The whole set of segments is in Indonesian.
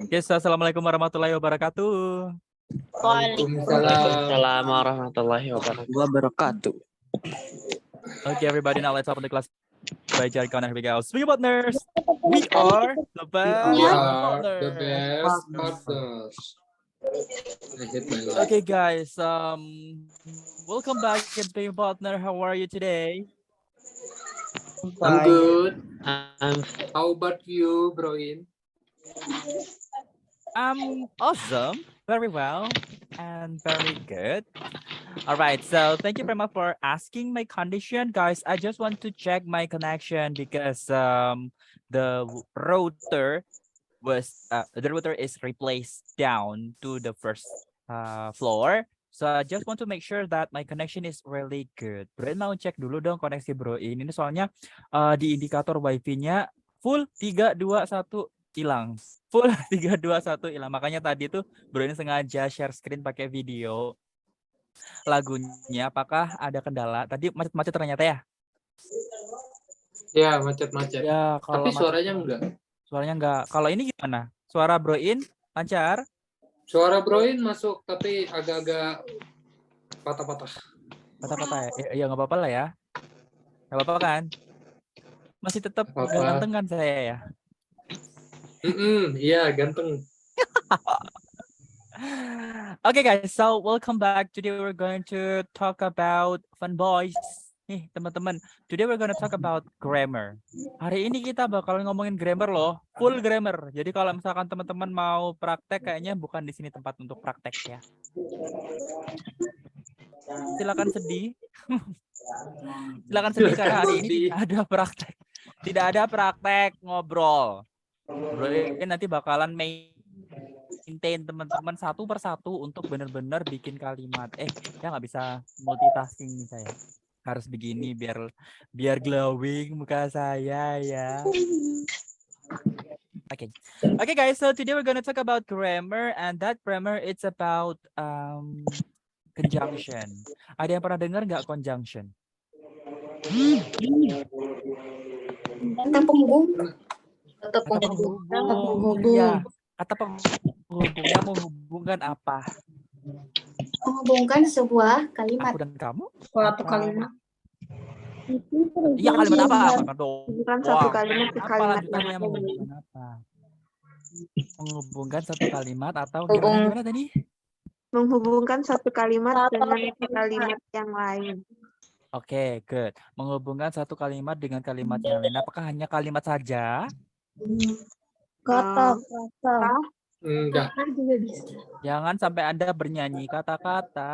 Oke, assalamualaikum warahmatullahi wabarakatuh. Waalaikumsalam warahmatullahi wabarakatuh. Okay, everybody, now let's open the class by jargon. Here we go. Speaking partners, we are the best partners. Okay, guys. Welcome back to Speaking Partner. How are you today? I'm good. I'm How about you, Broin? I'm awesome, very well, and very good. All right, so thank you very much for asking my condition, guys. I just want to check my connection because the router is replaced down to the first floor. So I just want to make sure that my connection is really good. Bro, mau cek dulu dong koneksi Bro ini soalnya di indikator wifi-nya full 321 hilang. Full 321 hilang. Makanya tadi tuh Bro ini sengaja share screen pakai video lagunya. Apakah ada kendala? Tadi macet-macet ternyata ya? Ya, macet-macet. Ya, kalau Tapi suaranya enggak. Suaranya enggak. Kalau ini gimana? Suara Broin lancar? Suara Broin masuk, tapi agak-agak patah-patah. Patah-patah ya? Ya nggak apa-apa lah ya. Nggak apa-apa kan? Masih tetap ganteng kan saya ya? Iya, ganteng. Okay guys, so welcome back. Today we're going to talk about fun boys. Nih teman-teman, today we're gonna talk about grammar. Hari ini kita bakal ngomongin grammar loh, full grammar. Jadi kalau misalkan teman-teman mau praktek, kayaknya bukan di sini tempat untuk praktek ya. Silakan sedih. Silakan sedih karena hari ini tidak ada praktek. Tidak ada praktek ngobrol. Bro ini nanti bakalan maintain teman-teman satu persatu untuk benar-benar bikin kalimat. Ya nggak bisa multitasking nih saya. Harus begini biar glowing muka saya ya. Okay guys, so today we're gonna talk about grammar, and that grammar it's about conjunction. Ada yang pernah dengar nggak conjunction? Kata penghubung. Kata penghubung. Ya, kata penghubungnya menghubungkan apa? Menghubungkan sebuah kalimat. Aku dan kamu? Suatu kalimat. Iya, kalimat apa? Bukan satu kalimat ke kalimat yang lanjutannya menghubungkan apa? Menghubungkan satu kalimat atau gimana tadi? menghubungkan satu kalimat dengan kalimat yang lain. Oke, good. Menghubungkan satu kalimat dengan kalimat yang lain. Apakah hanya kalimat saja? Kata. Enggak. Jangan sampai Anda bernyanyi kata-kata.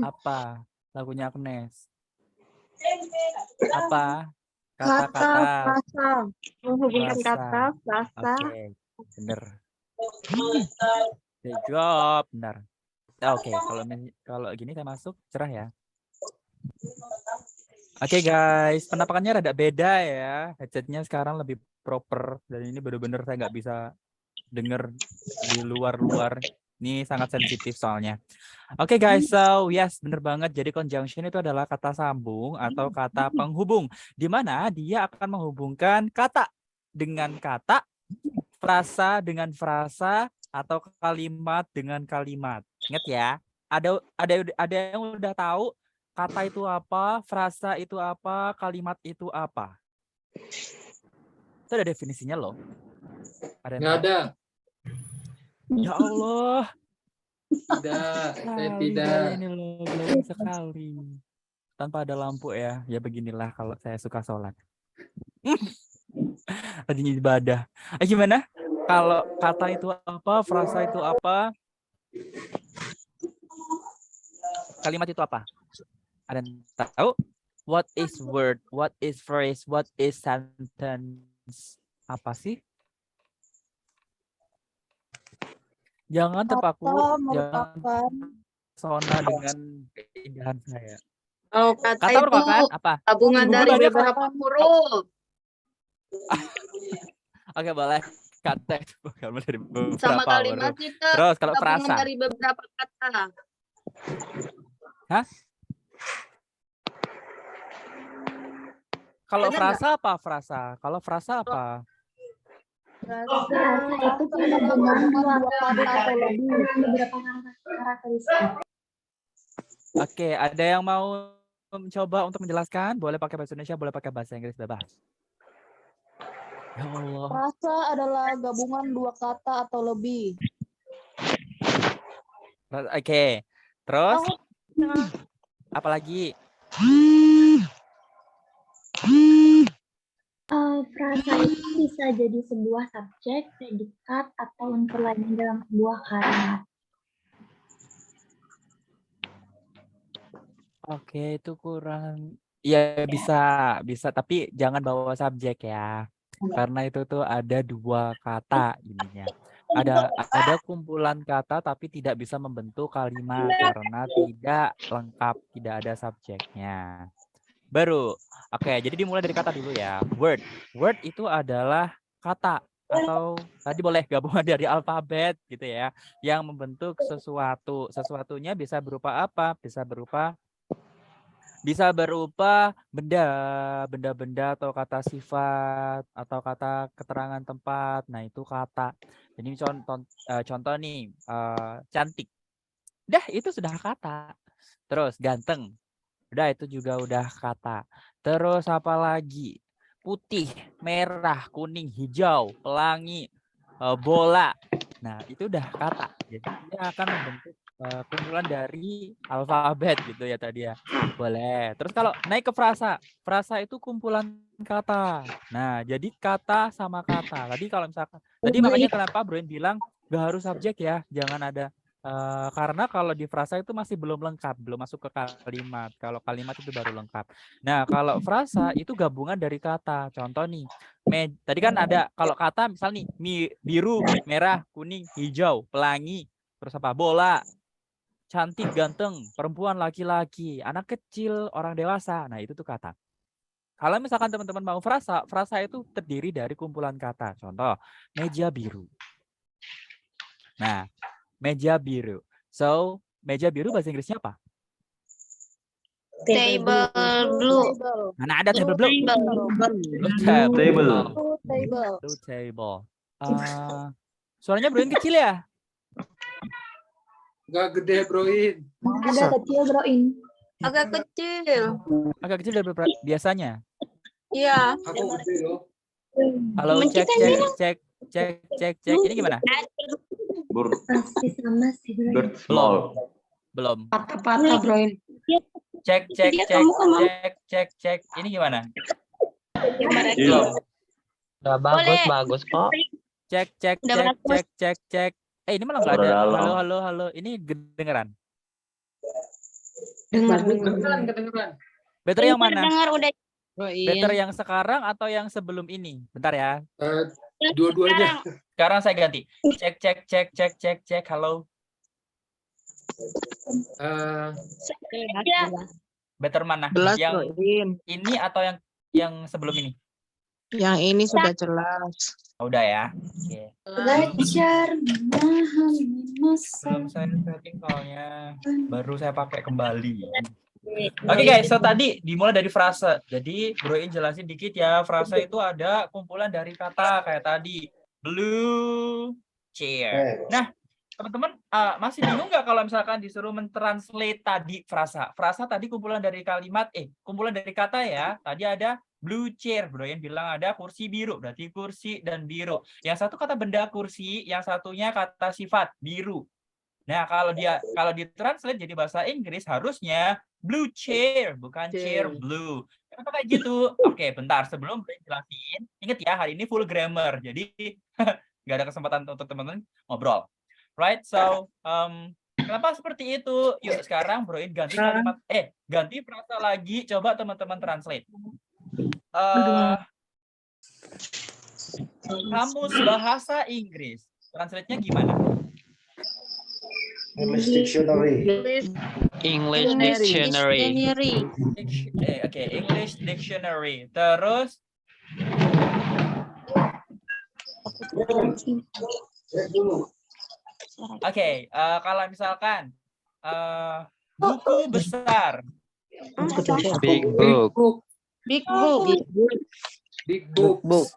Apa? Lagunya Agnes. Apa? Kata-kata. Frasa. Menghubungkan kata, frasa. Oke, bener. Good job, benar. Oke, kalau gini saya masuk cerah ya. Oke guys, penampakannya rada beda ya. Headsetnya sekarang lebih proper dan ini benar-benar saya nggak bisa denger di luar-luar. Ini sangat sensitif soalnya. Oke guys, so yes, bener banget. Jadi conjunction itu adalah kata sambung atau kata penghubung, di mana dia akan menghubungkan kata dengan kata, frasa dengan frasa, atau kalimat dengan kalimat. Ingat ya, ada yang udah tahu kata itu apa, frasa itu apa, kalimat itu apa? Itu ada definisinya loh. Nggak ada. Ya Allah. Tidak, saya tidak. Ini loh, glowing sekali. Tanpa ada lampu ya. Ya beginilah kalau saya suka sholat. Lagi ibadah. Gimana? Kalau kata itu apa, frasa itu apa, kalimat itu apa? Ada yang tahu? What is word? What is phrase? What is sentence? Apa sih? Jangan terpaku, jangan sona dengan keindahan saya. Oh, kata itu merupakan apa? Gabungan dari beberapa huruf. Oke, boleh. Kata itu gabungan dari beberapa Sama kalimat huruf. kita Terus kalau gabungan frasa? dari beberapa kata. Hah? Kalau Benar frasa apa frasa? Kalau frasa apa? Frasa itu punya gabungan dua kata atau lebih dengan beberapa karakteristik. Oke, ada yang mau mencoba untuk menjelaskan? Boleh pakai bahasa Indonesia, boleh pakai bahasa Inggris, bebas. Ya Allah. Frasa adalah gabungan dua kata atau lebih. Oke, terus apa lagi? Frasa itu bisa jadi sebuah subjek, predikat, atau unsur lainnya dalam sebuah kalimat. Oke, itu kurang. Ya bisa, tapi jangan bawa subjek ya. Karena itu tuh ada dua kata ininya. Ada kumpulan kata tapi tidak bisa membentuk kalimat karena tidak lengkap, tidak ada subjeknya. Baru. Oke, jadi dimulai dari kata dulu ya. Word. Word itu adalah kata atau tadi boleh gabungan dari alfabet gitu ya, yang membentuk sesuatu. Sesuatunya bisa berupa apa? Bisa berupa benda-benda atau kata sifat atau kata keterangan tempat. Nah, itu kata. Jadi contoh nih, cantik. Dah, itu sudah kata. Terus ganteng. Udah, itu juga udah kata. Terus apa lagi? Putih, merah, kuning, hijau, pelangi, bola. Nah, itu udah kata. Jadi dia akan membentuk kumpulan dari alfabet gitu ya tadi ya. Boleh. Terus kalau naik ke frasa, frasa itu kumpulan kata. Nah, jadi kata sama kata. Tadi kalau misalkan, tadi makanya kenapa Broin bilang gak harus subjek ya, jangan ada. Karena kalau di frasa itu masih belum lengkap, belum masuk ke kalimat. Kalau kalimat itu baru lengkap. Nah, kalau frasa itu gabungan dari kata. Contoh nih, tadi kan ada kalau kata misal nih, biru, merah, kuning, hijau, pelangi, terus apa? Bola, cantik, ganteng, perempuan, laki-laki, anak kecil, orang dewasa. Nah, itu tuh kata. Kalau misalkan teman-teman mau frasa, frasa itu terdiri dari kumpulan kata. Contoh, meja biru. Nah, meja biru. So, meja biru bahasa Inggrisnya apa? Table blue. Mana ada table blue? Blue Table. Blue table. Suaranya Broin kecil ya? Enggak gede, Broin. Agak kecil, Broin. Agak kecil. Agak kecil dari biasanya. Iya. Aku gede loh. Halo, Temen kita cek. Ini gimana? Pasti sama sih, Broin. Bird small. Belum. Patah-patah, Broin. Cek. Ini gimana? Belum. Udah bagus kok. Cek. Ini malah nggak ada. Halo. Ini kedengeran. Kedengeran. Better yang mana? Dengar udah. Better yang sekarang atau yang sebelum ini? Bentar ya. Dua-duanya. Sekarang saya ganti. Cek. Halo. Better mana? Jelas, Yang Broin. ini atau yang sebelum ini? Yang ini sudah jelas. Oh, udah ya. Oke. Belajar memahami masa. Belum saya setting soalnya baru saya pakai kembali. Oke guys, so tadi dimulai dari frase. Jadi Broin jelasin dikit ya. Frase itu ada kumpulan dari kata kayak tadi. Blue chair. Nah, teman-teman masih bingung nggak kalau misalkan disuruh mentranslate tadi frasa? Frasa tadi kumpulan dari kalimat, kumpulan dari kata ya. Tadi ada blue chair. Broin bilang ada kursi biru. Berarti kursi dan biru. Yang satu kata benda kursi, yang satunya kata sifat biru. Nah, kalau ditranslate jadi bahasa Inggris harusnya blue chair, bukan chair blue. Kenapa kayak gitu? Oke, bentar. Sebelum Broin jelasin, ingat ya, hari ini full grammar. Jadi, nggak ada kesempatan untuk teman-teman ngobrol. Right? So, kenapa seperti itu? Yuk, sekarang Broin ganti kalimat. Ganti frasa lagi. Coba teman-teman translate. Kamus bahasa Inggris. Translate-nya gimana? English dictionary. English dictionary. Oke, English dictionary. Terus kalau misalkan buku besar. Big book. Big book. Big book.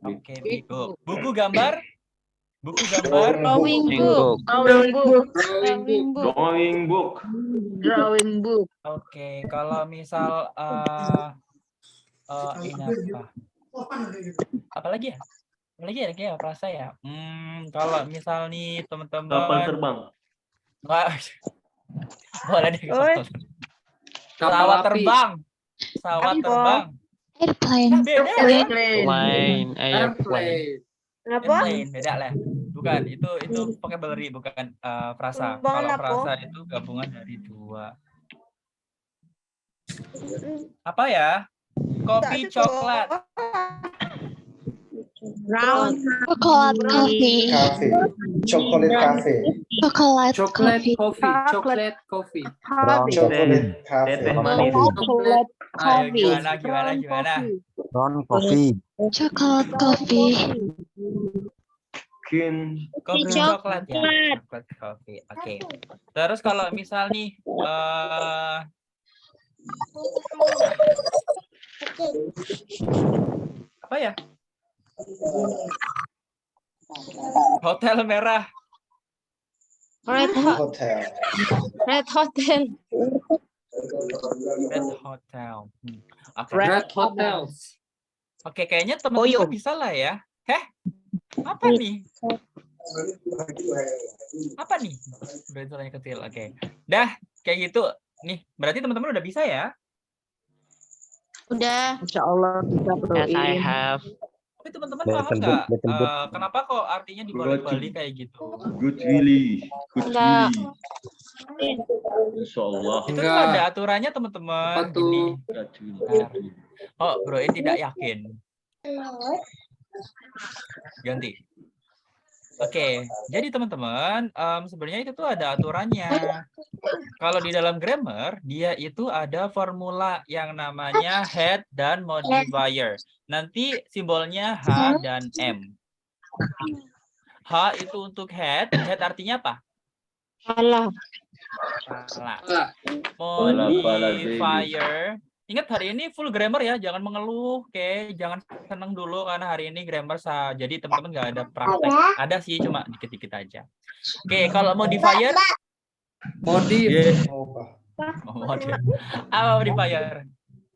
Oke, big book. Buku gambar? Buku gambar? Drawing book. Drawing book. Drawing book. Drawing book. Oke, kalau misal ini apa? Apalagi ya? Apalagi ya kayak frasa ya. Kalau misal nih Kapal teman-teman, terbang. nggak boleh deh Oi. pesawat api. terbang. Pesawat Apa? terbang. Airplane. Nah, beda ya. Airplane. Airplane. Airplane. Apa? Airplane, beda lah. Bukan, itu vocabulary, bukan frasa. Terbang Kalau apa? frasa itu gabungan dari dua. Apa ya? Kopi coklat. Brown. Chocolate coffee. Cafe. Chocolate cafe. Chocolate Chocolate coffee. coffee. Chocolate coffee. Chocolate cafe. Teteh manis. Chocolate Ayo coffee. gimana? Brown coffee. Chocolate coffee. Kin. Kopi coklat ya. Coklat coffee. Oke. Terus kalau misal nih apa ya? Hotel merah. Red Hotel. Red Hotel. Red Hotel. Oke. Red Hotels. Oke, kayaknya teman-teman bisa lah ya. Apa nih? Apa nih? Berarti kecil. Oke. Dah, kayak gitu. Nih, berarti teman-teman udah bisa ya? Udah. Insya Allah bisa bro. Yes, I have. Tapi teman-teman paham nggak? Kenapa kok artinya dibalik-balik kayak gitu? Good Willy. Good Enggak. Willy. Insyaallah. Itu tuh Enggak. ada aturannya teman-teman. Apa tuh? Gini. Oh, bro, ini tidak yakin. Ganti. Oke, jadi teman-teman, sebenarnya itu tuh ada aturannya. Kalau di dalam grammar, dia itu ada formula yang namanya head dan modifier. Nanti simbolnya H dan M. H itu untuk head artinya apa? Salah. Salah. Modifier. Ingat hari ini full grammar ya, jangan mengeluh, oke? Jangan seneng dulu karena hari ini grammar jadi teman-teman nggak ada praktek. Ada sih, cuma dikit-dikit aja. Oke, kalau modifier, Modif. modif. Apa modifier?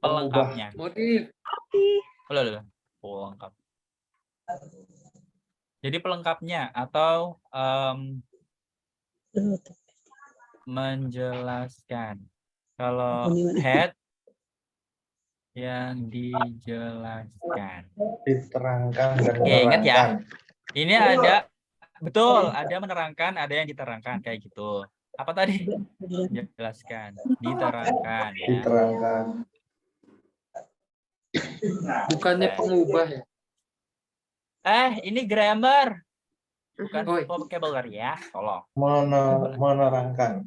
Pelengkapnya. Modif. Loh, pelengkap. Jadi pelengkapnya atau menjelaskan. Kalau head yang dijelaskan. Diterangkan dan Oke, ingat ya. menerangkan. Ini ada, betul, ada menerangkan, ada yang diterangkan, kayak gitu. Apa tadi? Jelaskan, diterangkan. Ya. Diterangkan. Bukannya pengubah ya? Ini grammar. Bukan Oi. vocabulary ya, tolong. Menerangkan.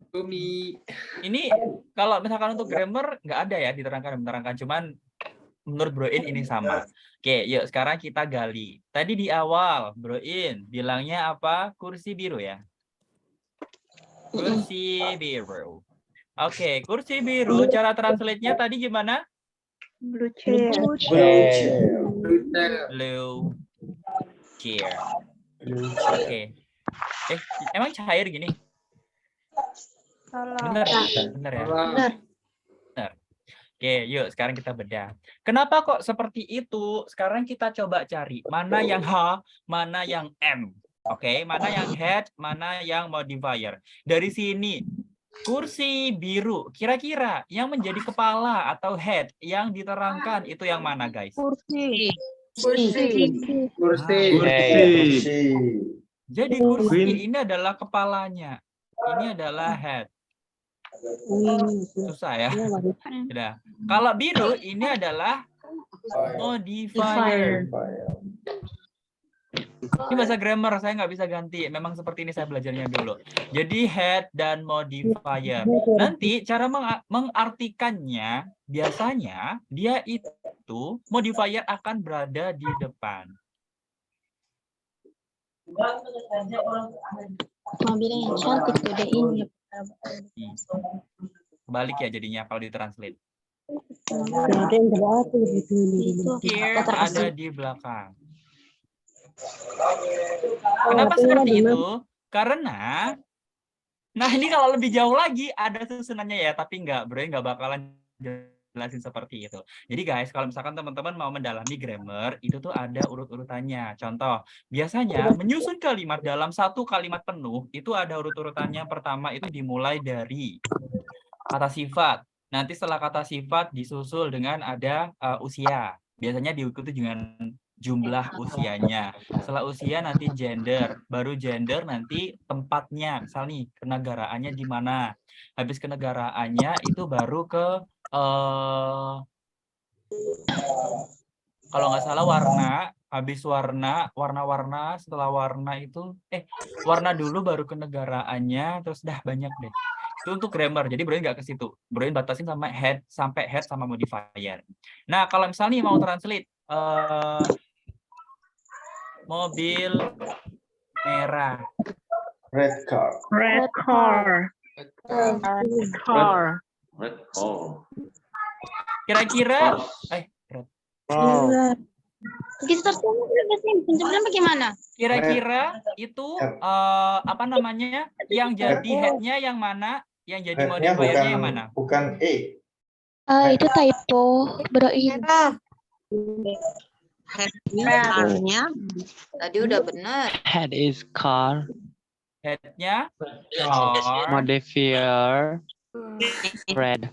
Bumi. Ini kalau misalkan untuk grammar nggak ada ya diterangkan dan menerangkan, cuman menurut Bro In ini sama. Oke, yuk sekarang kita gali. Tadi di awal Bro In bilangnya apa? Kursi biru ya. Kursi biru. Oke, kursi biru. Cara translate-nya tadi gimana? Blue chair. Blue chair. Oke. Emang cair gini? Salah. Bener ya? Salah. Oke, yuk sekarang kita bedah. Kenapa kok seperti itu? Sekarang kita coba cari mana yang H, mana yang M. Oke, mana yang head, mana yang modifier. Dari sini, kursi biru. Kira-kira yang menjadi kepala atau head yang diterangkan itu yang mana, guys? Kursi. Kursi. Kursi. Jadi kursi ini adalah kepalanya. Ini adalah head. Susah ya. Sudah. Kalau biru ini adalah modifier. Ini bahasa grammar, saya nggak bisa ganti. Memang seperti ini saya belajarnya dulu. Jadi head dan modifier. Nanti cara mengartikannya, biasanya dia itu modifier akan berada di depan. Mobilnya yang cantik tuh deh ini. Balik ya jadinya kalau ditranslate. Here ada di belakang. Kenapa seperti itu? Karena, nah ini kalau lebih jauh lagi ada susunannya ya, tapi bro nggak bakalan jelasin seperti itu. Jadi guys, kalau misalkan teman-teman mau mendalami grammar, itu tuh ada urut-urutannya. Contoh, biasanya menyusun kalimat dalam satu kalimat penuh, itu ada urut-urutannya. Pertama itu dimulai dari kata sifat. Nanti setelah kata sifat disusul dengan ada usia. Biasanya diikuti dengan jumlah usianya. Setelah usia nanti gender, baru gender nanti tempatnya. Misal nih, kenegaraannya di mana. Habis kenegaraannya itu baru ke kalau nggak salah warna, habis warna, setelah warna itu warna dulu baru kenegaraannya, terus dah banyak deh. Itu untuk grammar, jadi Bro nggak ke situ. Bro batasin sampai head sama modifier. Nah, kalau misalnya mau translate mobil merah. Red car. Red car. Red car. Kira-kira bagaimana? Kira-kira itu apa namanya? Yang jadi head-nya yang mana? Yang jadi Head-nya modifiernya yang mana? Bukan E. Itu typo, Bro. Headnya tadi udah benar. Head is car. Head-nya car. Modifier red.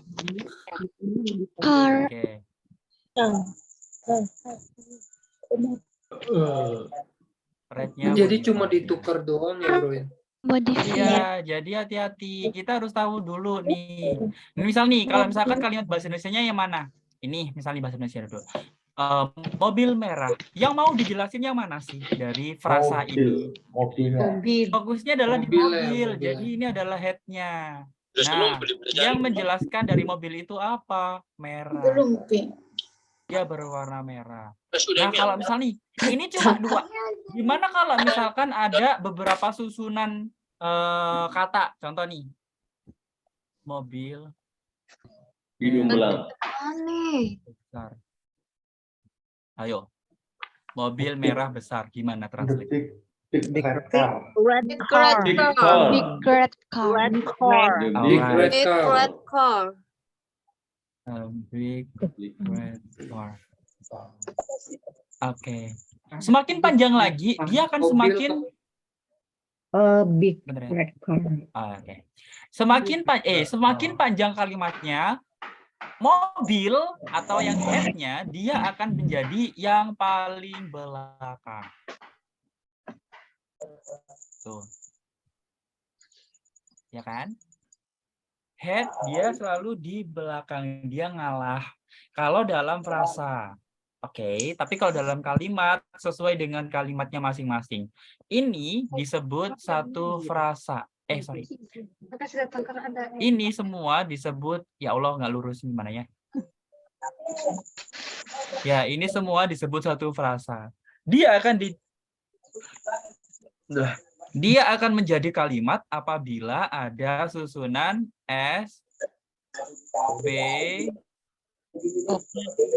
Car. Oke. Red-nya Jadi modifier. cuma ditukar doang ya bro ya. Modifier. Iya, jadi hati-hati. Kita harus tahu dulu nih. Misal nih, kalau misalkan kalimat bahasa Indonesianya yang mana? Ini misalnya bahasa Indonesia dulu. Mobil merah. Yang mau dijelasin yang mana sih dari frasa ini? Mobilnya. Fokusnya adalah di Mobil ya, mobil. mobil. Jadi ini adalah head-nya. Nah, yang menjelaskan dari mobil itu apa? Merah. Dia berwarna merah. Nah, kalau misalnya nih, ini cuma 2. Gimana kalau misalkan ada beberapa susunan kata? Contoh nih. Mobil Hidung belang. besar. Ayo. Mobil merah besar. Gimana translate? Big red car. Red car. Big car. Big red car. Red car. Big Alright. red car. Big red car. Oke. Semakin panjang lagi, dia akan Mobil semakin Big bener ya? red car. Oke. Semakin panjang kalimatnya, mobil atau yang head-nya dia akan menjadi yang paling belakang. Tuh. Ya kan? Head dia selalu di belakang, dia ngalah. Kalau dalam frasa. Oke, tapi kalau dalam kalimat sesuai dengan kalimatnya masing-masing. Ini disebut satu frasa. Sorry. Ini semua disebut, ya Allah nggak lurus gimana ya? Ya, ini semua disebut satu frasa. Dia akan menjadi kalimat apabila ada susunan S, B,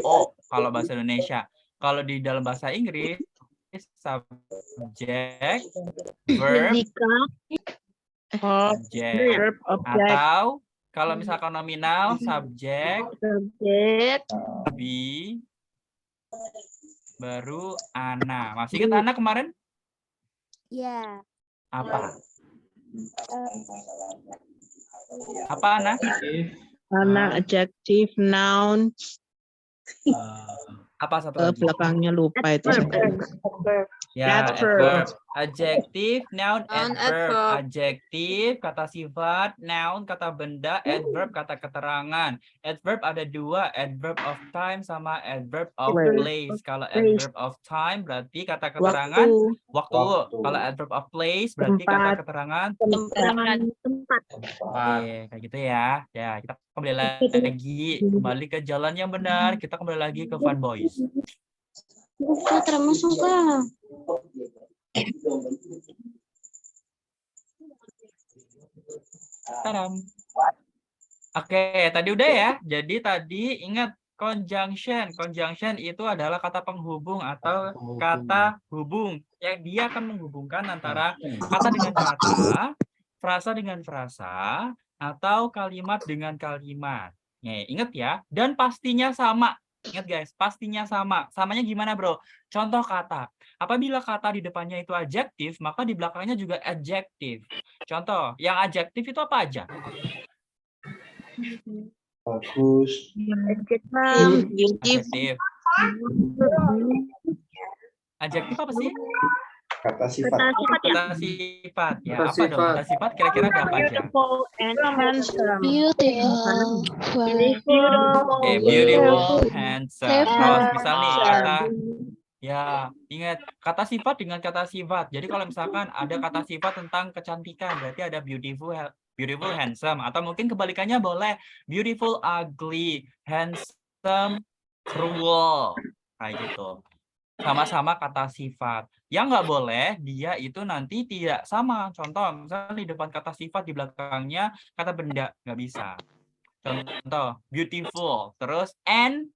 O kalau bahasa Indonesia. Kalau di dalam bahasa Inggris, subjek, verb, objek. Atau kalau misalkan nominal, subjek, be, baru ana. Masih ingat ana kemarin? Ya. Apa? Apa ana? Ana adjective, noun, Apa satu lagi? belakangnya lupa itu. Ya, Adverb. adverb. Adjective, noun, Noun, adverb. adverb. Adjective, kata sifat, noun, kata benda, adverb, kata keterangan. Adverb ada 2, adverb of time sama adverb of place. Kalau adverb of time berarti kata keterangan waktu. Kalau adverb of place berarti kata Tempat. keterangan Tempat. Oke, kayak gitu ya. Ya, kita kembali ke jalan yang benar. Kita kembali lagi ke Fun Boys. Buka termasuk kah? Taram. Oke, tadi udah ya. Jadi tadi ingat conjunction. Conjunction itu adalah kata penghubung atau kata hubung yang dia akan menghubungkan antara kata dengan kata, frasa dengan frasa, atau kalimat dengan kalimat. Nih, ingat ya. Dan pastinya sama. Ingat guys, pastinya sama. Samanya gimana, bro? Contoh kata. Apabila kata di depannya itu adjektif, maka di belakangnya juga adjektif. Contoh, yang adjektif itu apa aja? Bagus. Adjektif. Adjektif apa sih? Kata sifat. Kata sifat. Ya, apa dong? Kata sifat kira-kira ada apa aja? And handsome. Beautiful. Oke, beautiful, handsome. Terus misal nih kata, ya ingat kata sifat dengan kata sifat. Jadi kalau misalkan ada kata sifat tentang kecantikan, berarti ada beautiful, beautiful, handsome. Atau mungkin kebalikannya boleh beautiful, ugly, handsome, cruel. Kayak gitu. Sama-sama kata sifat. Yang nggak boleh, dia itu nanti tidak sama. Contoh, misalnya di depan kata sifat, di belakangnya kata benda. Nggak bisa. Contoh, beautiful. Terus, and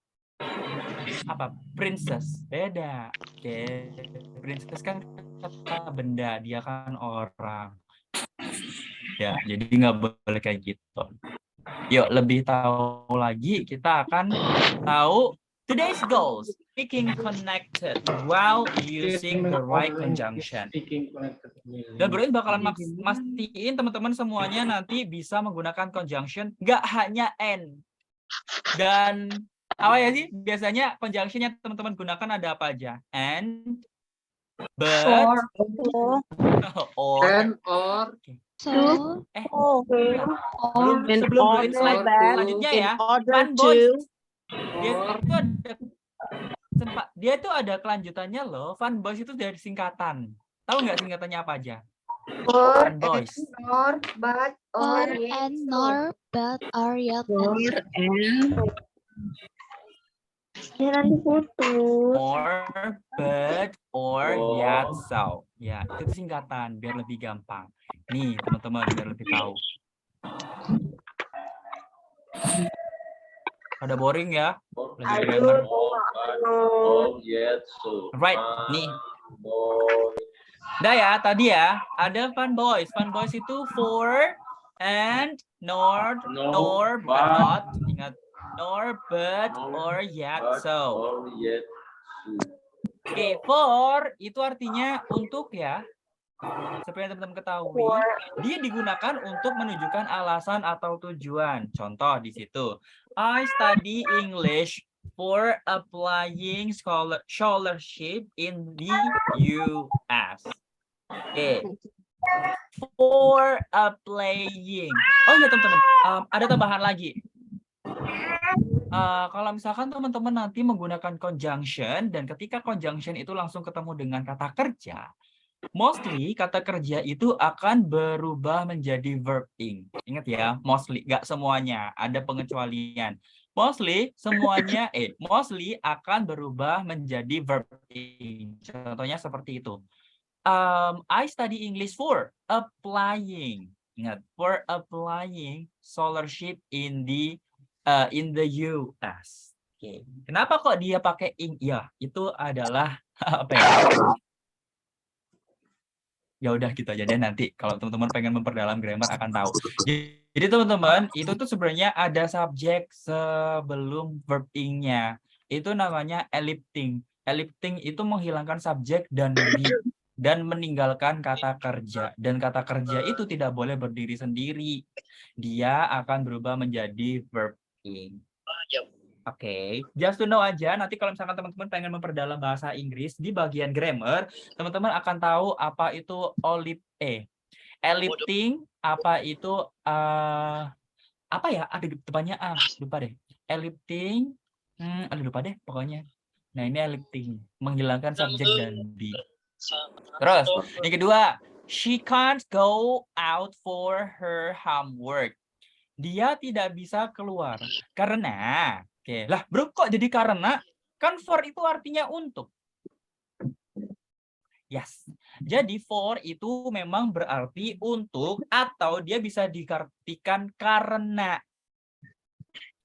apa? Princess. Beda. Oke. Princess kan kata benda. Dia kan orang. Ya, jadi nggak boleh kayak gitu. Yuk, lebih tahu lagi, kita akan tahu today's goals. Speaking connected while using the right conjunction. Dan bro ini bakalan mastiin teman-teman semuanya nanti bisa menggunakan conjunction, nggak hanya and. Dan apa ya sih? Biasanya conjunction yang teman-teman gunakan ada apa aja? And, but, or, And, or, sebelum slide selanjutnya ya. Fun boys. Dia itu ada kelanjutannya loh. Fun boys itu dari singkatan. Tahu nggak singkatannya apa aja? Fun boys. or, but, or, and nor, but, or, yet, Ya nanti putus. Or, but, or, yet, so. Ya, itu singkatan biar lebih gampang. Nih, teman-teman biar lebih tahu. Ada boring ya? Lagi grammar. Right, nih. Udah ya, tadi ya. Ada fun boys. Fun boys itu for, and, nor, but. Ingat. Nor, but, or, yet, so. Oke, for itu artinya untuk ya. Seperti yang teman-teman ketahui, dia digunakan untuk menunjukkan alasan atau tujuan. Contoh di situ, I study English for applying scholarship in the US. Oke. For applying. Oh iya teman-teman, ada tambahan lagi. Kalau misalkan teman-teman nanti menggunakan conjunction dan ketika conjunction itu langsung ketemu dengan kata kerja, mostly kata kerja itu akan berubah menjadi verb ing. Ingat ya, mostly, nggak semuanya, ada pengecualian. Mostly semuanya, mostly akan berubah menjadi verb ing. Contohnya seperti itu. I study English for applying. Ingat, for applying scholarship in the US. Oke. Kenapa kok dia pakai ing? Ya, itu adalah apa ya? Ya udah gitu aja deh, nanti kalau teman-teman pengen memperdalam grammar akan tahu. Jadi teman-teman, itu tuh sebenarnya ada subjek sebelum verb ing-nya. Itu namanya ellipting. Ellipting itu menghilangkan subjek dan meninggalkan kata kerja. Dan kata kerja itu tidak boleh berdiri sendiri. Dia akan berubah menjadi verb ing. Oke, just to know aja, nanti kalau misalkan teman-teman pengen memperdalam bahasa Inggris di bagian grammar, teman-teman akan tahu apa itu ellipting, apa itu apa ya? Ada depannya lupa deh. Ellipting, lupa deh pokoknya. Nah, ini ellipting, menghilangkan subjek dan be. Terus, yang kedua, she can't go out for her homework. Dia tidak bisa keluar karena oke, lah bro kok jadi karena? Kan for itu artinya untuk. Yes. Jadi for itu memang berarti untuk atau dia bisa diartikan karena.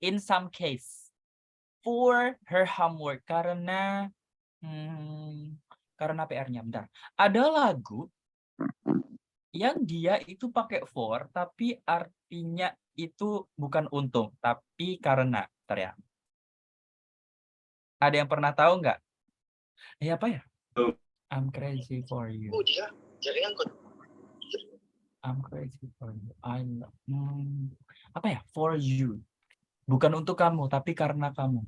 in some case for her homework karena PR-nya. Bentar. Ada lagu yang dia itu pakai for tapi artinya itu bukan untuk tapi karena. Bentar ya. Ada yang pernah tahu nggak? Apa ya? I'm crazy for you. I'm crazy for you. Apa ya? For you. Bukan untuk kamu, tapi karena kamu.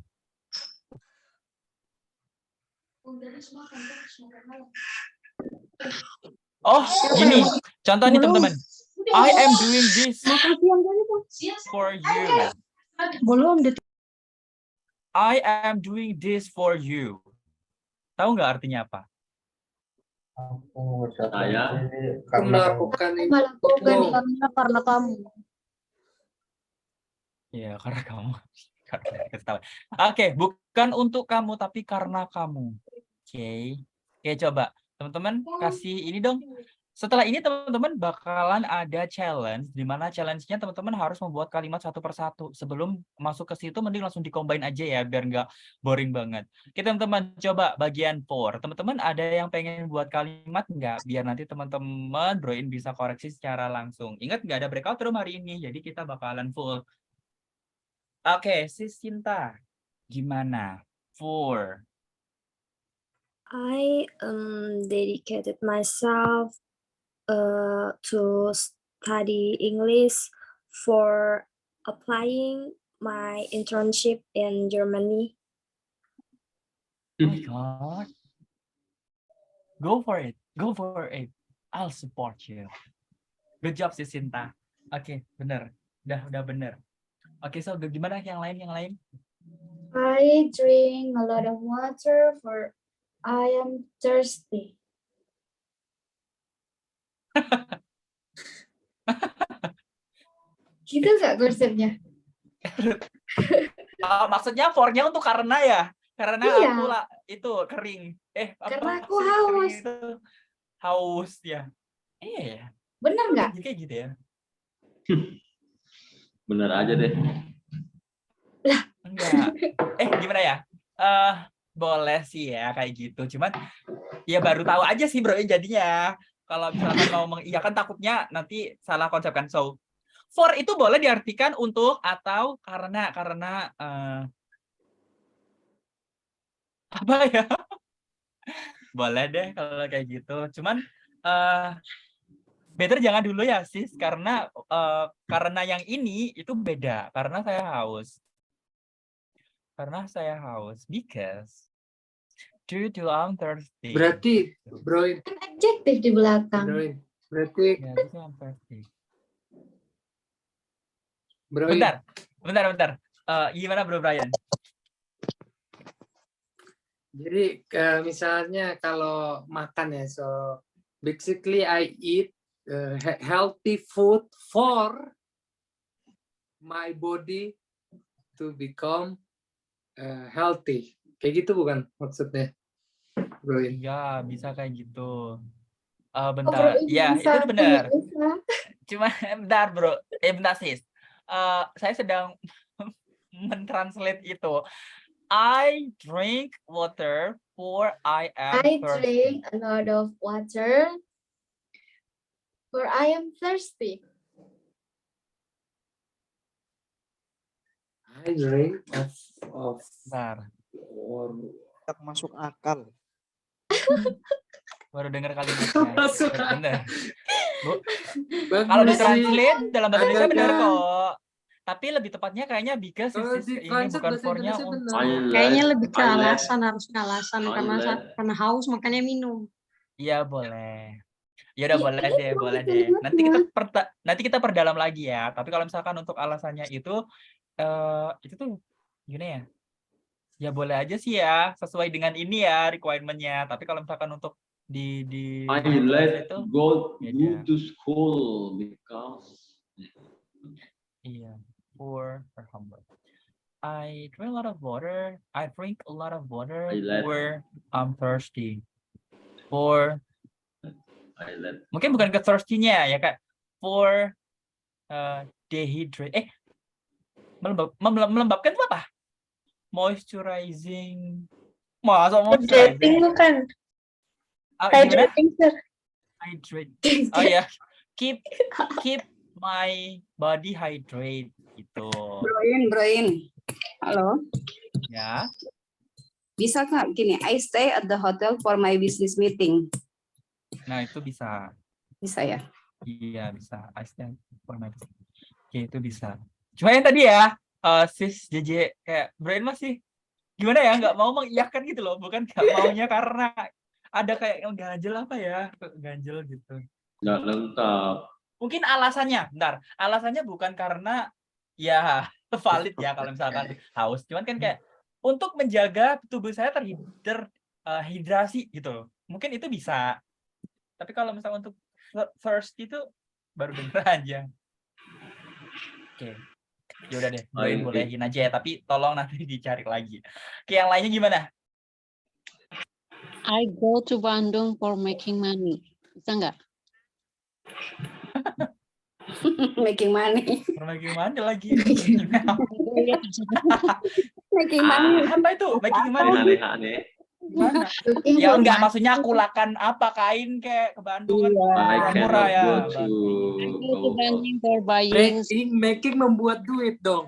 Oh, gini. Contoh nih teman-teman. I am doing this for you. I am doing this for you. Tahu nggak artinya apa? Aku mengerjakan Saya ini karena Melakukan ini. Karena kamu. Ya, karena kamu. Oke, bukan untuk kamu, tapi karena kamu. Oke, coba. Teman-teman, kasih ini dong. Setelah ini teman-teman bakalan ada challenge, di mana challenge-nya teman-teman harus membuat kalimat satu persatu. Sebelum masuk ke situ, mending langsung di-combine aja ya, biar nggak boring banget. Oke teman-teman, coba bagian for. Teman-teman ada yang pengen buat kalimat nggak? Biar nanti teman-teman Broin bisa koreksi secara langsung. Ingat nggak ada breakout room hari ini, jadi kita bakalan full. Oke, Sis Cinta, gimana? For. I dedicated myself to study English for applying my internship in Germany. Oh my God. Go for it. Go for it. I'll support you. Good job, Sis Sinta. Oke, bener. Udah bener. Oke, so gimana yang lain? I drink a lot of water for I am thirsty. Gitu nggak konsepnya? Maksudnya for-nya untuk karena ya? Karena Iya. aku lah itu kering. Karena apa aku sih haus. kering itu? Haus ya. Iya. Bener nggak? Kayak gitu ya. bener aja deh. Enggak. Gimana ya? Boleh sih ya kayak gitu. Cuman ya baru tahu aja sih bro jadinya. Kalau misalkan mau mengiyakan takutnya nanti salah konsepkan. So, for itu boleh diartikan untuk atau karena apa ya? Boleh deh kalau kayak gitu. Cuman better jangan dulu ya sis karena yang ini itu beda karena saya haus. Because due to I'm thirsty. Berarti bro Kan adjektif di belakang. berarti Ya, itu I'm thirsty. bro Bentar. Gimana Bro Brian? jadi misalnya kalau makan ya, so basically I eat healthy food for my body to become healthy. Kayak gitu bukan maksudnya, bro? Iya, bisa kayak gitu. Bro, Bentar. Ya, itu bisa, benar. bisa. Cuma bentar, Bro. Bentar, sis. Saya sedang mentranslate itu. I drink water for I am I thirsty. drink a lot of water for I am thirsty. I drink of Bentar. Tak masuk akal. Baru dengar kalimatnya. Masuk Bener. Bu, bagus kalau sih. ditranslate dalam bahasa Indonesia benar Agak-agak. kok. Tapi lebih tepatnya kayaknya because Kalau ini ditranslate bukan bahasa for-nya Indonesia untuk benar. Kayaknya lebih ke alasan, harusnya alasan karena haus makanya minum. Iya boleh. Ya udah Iya, boleh ini deh, cuma boleh itu deh. kalimatnya. Nanti kita perdalam lagi ya. Tapi kalau misalkan untuk alasannya itu tuh gimana ya? Ya boleh aja sih ya, sesuai dengan ini ya requirement-nya. Tapi kalau misalkan untuk di I bahasa let go beda. to school because Iya, for homework. I drink a lot of water. I drink a lot of water for I'm thirsty. For I let mungkin bukan ke thirsty-nya ya Kak. For dehydrate. Melembabkan itu apa? Moisturizing. Masa Hydrating moisturizing? bukan? Gimana? Hydrating, sir. Hydrate. Oh ya, keep my body hydrate gitu. Broin. Halo. Ya. Bisa nggak gini? I stay at the hotel for my business meeting. Nah, itu bisa. Bisa ya? Iya, bisa. I stand for my business. Oke, itu bisa. Cuma yang tadi ya, sis JJ kayak Brian masih gimana ya, nggak mau mengiyakan gitu loh, bukan nggak maunya karena ada kayak yang ganjel apa ya, ganjel gitu. Nggak lengkap. Mungkin alasannya, alasannya bukan karena ya valid ya kalau misalkan haus, cuman kan kayak untuk menjaga tubuh saya terhidrasi gitu loh. Mungkin itu bisa. Tapi kalau misalnya untuk thirst itu baru denger aja. Oke. Ya udah deh, bolehin aja ya, tapi tolong nanti dicari lagi. Oke, yang lainnya gimana? I go to Bandung for making money. Bisa nggak? Making money. For making money lagi. Making money. Apa itu? Making money. Aneh-aneh. Ya enggak, maksudnya kulakan apa, kain kayak ke Bandung kan murah ya. Go to Bandung for buying. Making membuat duit dong.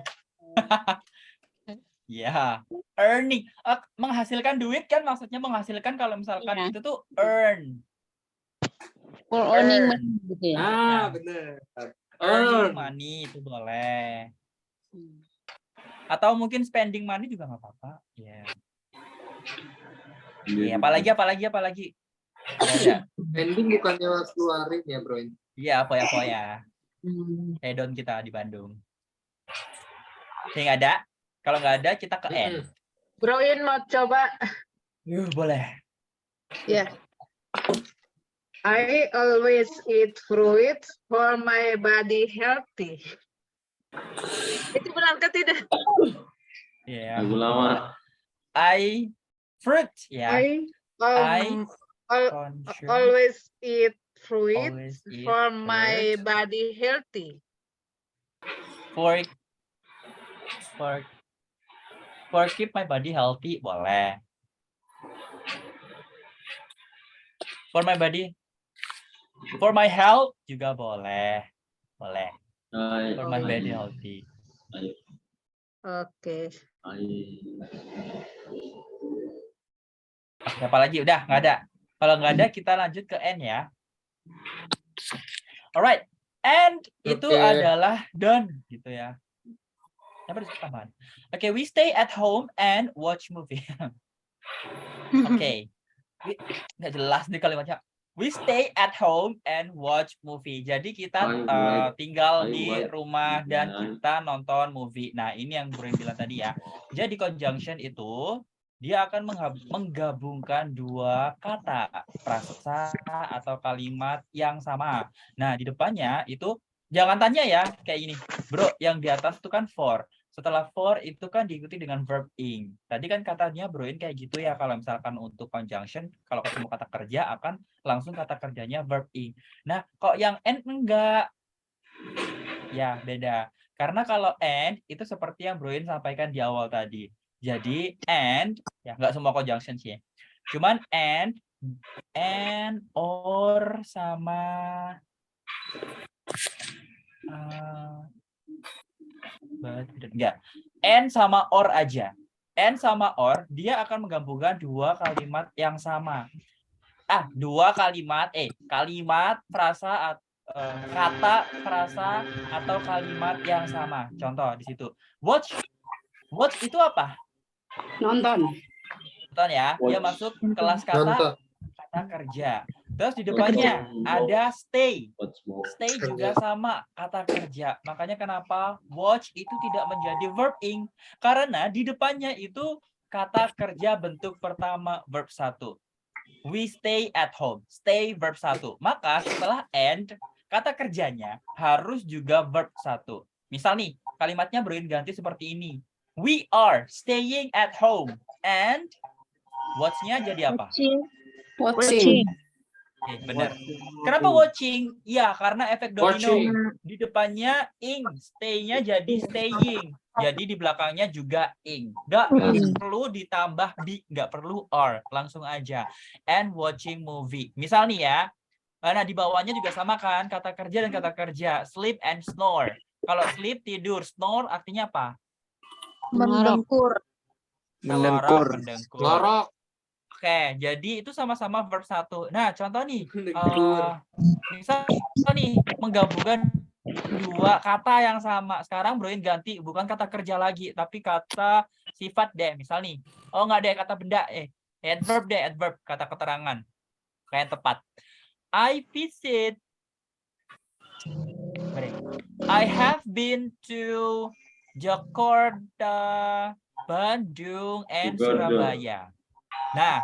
Ya, earning, menghasilkan duit kan, maksudnya menghasilkan kalau misalkan itu tuh earn. For earning money gitu ya. Benar. Earning money itu boleh. Atau mungkin spending money juga nggak apa-apa. Ya. Iya, apalagi. Ada. Spending bukannya keluarin ya, bro? Iya, foya-foya. Hedon kita di Bandung. Oke, nggak ada. Kalau nggak ada, kita ke N. Broin mau coba? Boleh. Ya. I always eat fruit for my body healthy. Itu benar atau tidak? Iya. Lagu lama. Fruit, ya. Always eat fruit for my body healthy. For keep my body healthy, boleh. For my health juga boleh. For my body healthy. Oke. Apa lagi? Udah, nggak ada. Kalau nggak ada, kita lanjut ke N ya. Alright, and itu adalah done gitu ya. Oke, we stay at home and watch movie. Oke, nggak jelas nih kalimatnya. We stay at home and watch movie. Jadi kita tinggal di rumah dan kita nonton movie. Nah, ini yang Brian bilang tadi ya. Jadi conjunction itu dia akan menggabungkan dua kata, frasa atau kalimat yang sama. Nah, di depannya itu jangan tanya ya kayak ini, bro, yang di atas itu kan for. Setelah for itu kan diikuti dengan verb ing. Tadi kan katanya broin kayak gitu ya, kalau misalkan untuk conjunction, kalau ketemu kata kerja akan langsung kata kerjanya verb ing. Nah, kok yang and enggak? Ya, beda. Karena kalau and itu seperti yang broin sampaikan di awal tadi. Jadi and ya nggak semua conjunction sih. Cuman and, or sama enggak. And sama or aja. And sama or dia akan menggabungkan dua kalimat yang sama. Dua kalimat kalimat, frasa, kata, frasa atau kalimat yang sama. Contoh di situ. Watch itu apa? Nonton ya, dia masuk kelas kata kerja. Terus di depannya ada stay juga sama kata kerja. Makanya kenapa watch itu tidak menjadi verb ing, karena di depannya itu kata kerja bentuk pertama verb 1. We stay at home, stay verb 1. Maka setelah and kata kerjanya harus juga verb 1. Misal nih kalimatnya Broin ganti seperti ini. We are staying at home and watch-nya jadi apa? Watching. Benar. Kenapa watching? Iya, karena efek domino. Watching. Di depannya ing, stay-nya jadi staying. Jadi di belakangnya juga ing. Nggak perlu ditambah be, nggak perlu or. Langsung aja. And watching movie. Misal nih ya, nah di bawahnya juga sama kan, kata kerja dan kata kerja. Sleep and snore. Kalau sleep tidur, snore artinya apa? Mendengkur. Mendengkur. Lorok. Oke, jadi itu sama-sama verb 1. Nah, contoh nih. Mendengkur. Misal nih, menggabungkan dua kata yang sama. Sekarang Broin ganti, bukan kata kerja lagi, tapi kata sifat deh. Misal nih, oh nggak deh, kata benda. Adverb deh, adverb, kata keterangan. Kayak tepat. I visit. I have been to Jakarta, Bandung, and Surabaya. Nah,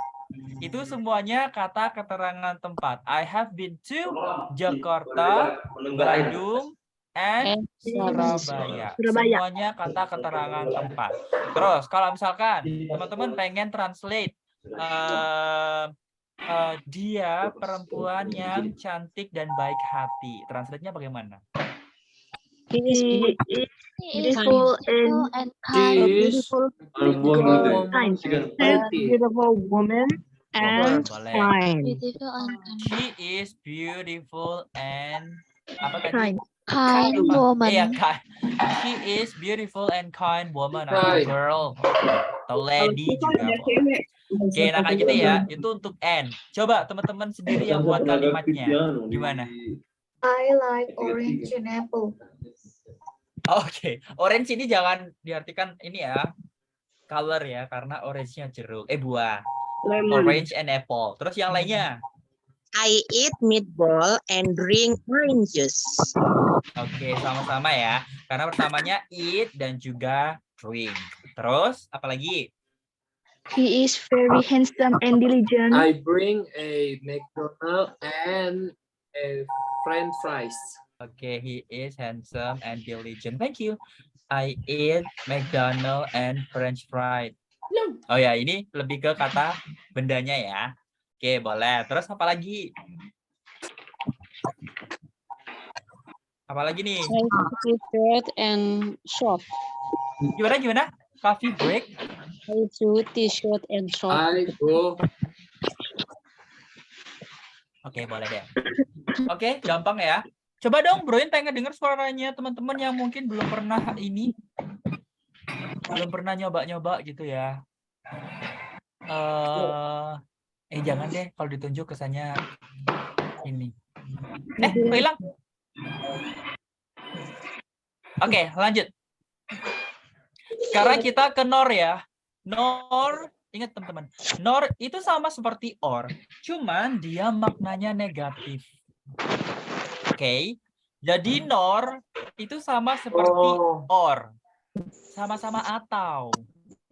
itu semuanya kata keterangan tempat. I have been to Jakarta, Bandung, and Surabaya. Semuanya kata keterangan tempat. Terus, kalau misalkan teman-teman pengen translate, dia perempuan yang cantik dan baik hati. Translate-nya bagaimana? He is beautiful and kind. Beautiful woman and kind. Beautiful and She is beautiful and apa tadi? kind woman. Iya, kind. She is beautiful and kind woman atau girl atau lady juga. Oke, nah kayak gitu ya. Itu untuk N. Coba teman-teman sendiri yang buat kalimatnya. Gimana? I like orange and apple. Oke, orange ini jangan diartikan ini ya, color ya, karena orange-nya jeruk, buah. Orange and apple. Terus yang lainnya? I eat meatball and drink orange juice. Oke, sama-sama ya. Karena pertamanya eat dan juga drink. Terus, apalagi? He is very handsome and diligent. I bring a McDonald's and a French fries. Oke, he is handsome and diligent. Thank you. I eat McDonald's and French fries. Oh ya, ini lebih ke kata bendanya ya. Oke, boleh. Terus apa lagi? Apa lagi nih? Coffee break and short. Gimana? Coffee break? I do t-shirt and short. I go. Oke, boleh deh. Oke, gampang ya. Coba dong, Broin pengen dengar suaranya teman-teman yang mungkin belum pernah ini. Belum pernah nyoba-nyoba gitu ya. Jangan deh kalau ditunjuk kesannya ini. Kok hilang? Oke, lanjut. Sekarang kita ke nor ya. Nor, ingat teman-teman. Nor itu sama seperti or, cuman dia maknanya negatif. Oke. Jadi nor itu sama seperti or. Sama-sama atau.